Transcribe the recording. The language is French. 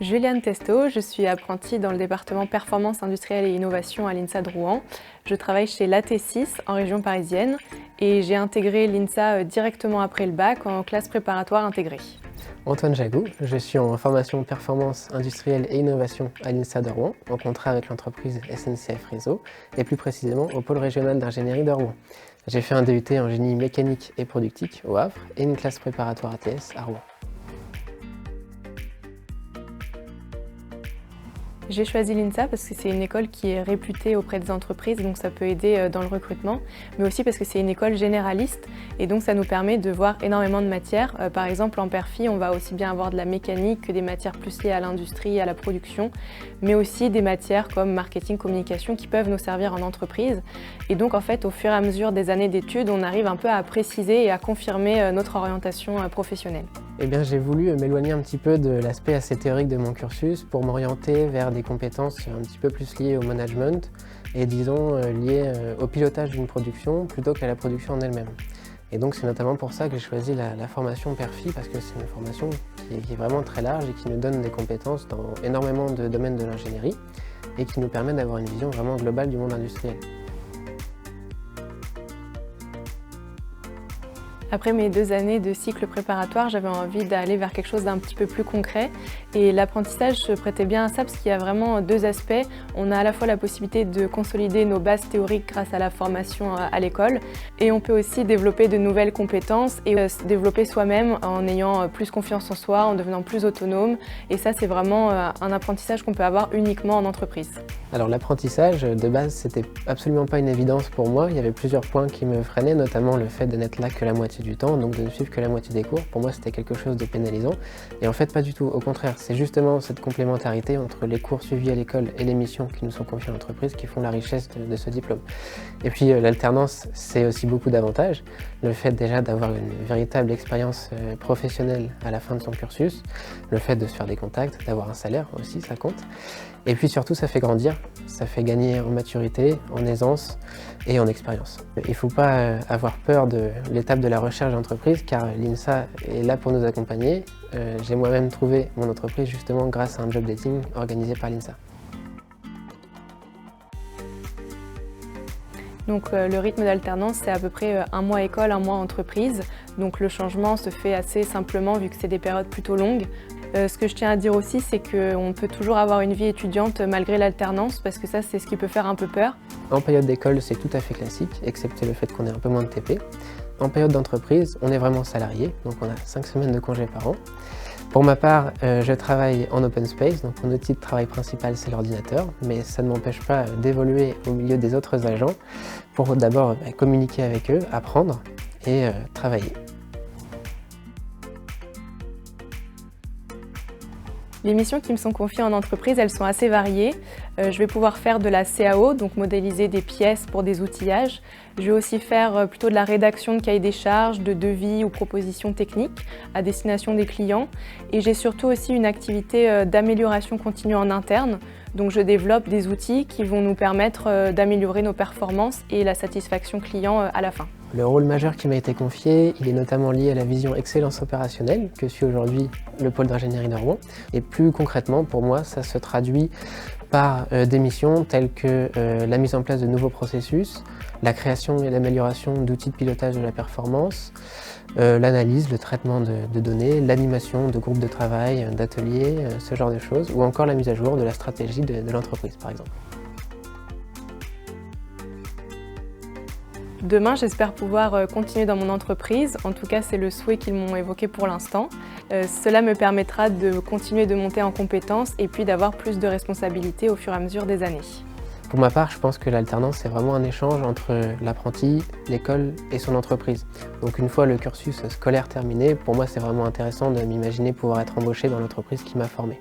Juliane Testo, je suis apprentie dans le département Performance industrielle et innovation à l'INSA de Rouen. Je travaille chez l'AT6 en région parisienne et j'ai intégré l'INSA directement après le bac en classe préparatoire intégrée. Antoine Jagou, je suis en formation Performance industrielle et innovation à l'INSA de Rouen, en contrat avec l'entreprise SNCF Réseau et plus précisément au pôle régional d'ingénierie de Rouen. J'ai fait un DUT en génie mécanique et productique au Havre et une classe préparatoire ATS à Rouen. J'ai choisi l'INSA parce que c'est une école qui est réputée auprès des entreprises, donc ça peut aider dans le recrutement, mais aussi parce que c'est une école généraliste et donc ça nous permet de voir énormément de matières. Par exemple, en Perfi, on va aussi bien avoir de la mécanique que des matières plus liées à l'industrie, à la production, mais aussi des matières comme marketing, communication qui peuvent nous servir en entreprise. Et donc en fait, au fur et à mesure des années d'études, on arrive un peu à préciser et à confirmer notre orientation professionnelle. Eh bien, j'ai voulu m'éloigner un petit peu de l'aspect assez théorique de mon cursus pour m'orienter vers des compétences un petit peu plus liées au management et disons liées au pilotage d'une production plutôt qu'à la production en elle-même. Et donc c'est notamment pour ça que j'ai choisi la formation Perfi parce que c'est une formation qui est vraiment très large et qui nous donne des compétences dans énormément de domaines de l'ingénierie et qui nous permet d'avoir une vision vraiment globale du monde industriel. Après mes 2 années de cycle préparatoire, j'avais envie d'aller vers quelque chose d'un petit peu plus concret et l'apprentissage se prêtait bien à ça parce qu'il y a vraiment 2 aspects. On a à la fois la possibilité de consolider nos bases théoriques grâce à la formation à l'école et on peut aussi développer de nouvelles compétences et se développer soi-même en ayant plus confiance en soi, en devenant plus autonome et ça c'est vraiment un apprentissage qu'on peut avoir uniquement en entreprise. Alors l'apprentissage, de base, c'était absolument pas une évidence pour moi. Il y avait plusieurs points qui me freinaient, notamment le fait de n'être là que la moitié du temps, donc de ne suivre que la moitié des cours. Pour moi, c'était quelque chose de pénalisant. Et en fait, pas du tout. Au contraire, c'est justement cette complémentarité entre les cours suivis à l'école et les missions qui nous sont confiées à l'entreprise qui font la richesse de ce diplôme. Et puis l'alternance, c'est aussi beaucoup d'avantages. Le fait déjà d'avoir une véritable expérience professionnelle à la fin de son cursus, le fait de se faire des contacts, d'avoir un salaire aussi, ça compte. Et puis surtout, ça fait grandir, ça fait gagner en maturité, en aisance et en expérience. Il ne faut pas avoir peur de l'étape de la recherche d'entreprise car l'INSA est là pour nous accompagner. J'ai moi-même trouvé mon entreprise justement grâce à un job dating organisé par l'INSA. Donc le rythme d'alternance, c'est à peu près 1 mois école, 1 mois entreprise. Donc le changement se fait assez simplement vu que c'est des périodes plutôt longues. Ce que je tiens à dire aussi, c'est qu'on peut toujours avoir une vie étudiante malgré l'alternance parce que ça, c'est ce qui peut faire un peu peur. En période d'école, c'est tout à fait classique, excepté le fait qu'on ait un peu moins de TP. En période d'entreprise, on est vraiment salarié, donc on a 5 semaines de congés par an. Pour ma part, je travaille en open space, donc mon outil de travail principal c'est l'ordinateur, mais ça ne m'empêche pas d'évoluer au milieu des autres agents pour d'abord communiquer avec eux, apprendre et travailler. Les missions qui me sont confiées en entreprise, elles sont assez variées. Je vais pouvoir faire de la CAO, donc modéliser des pièces pour des outillages. Je vais aussi faire plutôt de la rédaction de cahiers des charges, de devis ou propositions techniques à destination des clients. Et j'ai surtout aussi une activité d'amélioration continue en interne. Donc je développe des outils qui vont nous permettre d'améliorer nos performances et la satisfaction client à la fin. Le rôle majeur qui m'a été confié, il est notamment lié à la vision excellence opérationnelle que suit aujourd'hui le pôle d'ingénierie de Rouen. Et plus concrètement, pour moi, ça se traduit par des missions telles que la mise en place de nouveaux processus, la création et l'amélioration d'outils de pilotage de la performance, l'analyse, le traitement de données, l'animation de groupes de travail, d'ateliers, ce genre de choses, ou encore la mise à jour de la stratégie de l'entreprise par exemple. Demain, j'espère pouvoir continuer dans mon entreprise. En tout cas, c'est le souhait qu'ils m'ont évoqué pour l'instant. Cela me permettra de continuer de monter en compétences et puis d'avoir plus de responsabilités au fur et à mesure des années. Pour ma part, je pense que l'alternance, c'est vraiment un échange entre l'apprenti, l'école et son entreprise. Donc une fois le cursus scolaire terminé, pour moi, c'est vraiment intéressant de m'imaginer pouvoir être embauché dans l'entreprise qui m'a formé.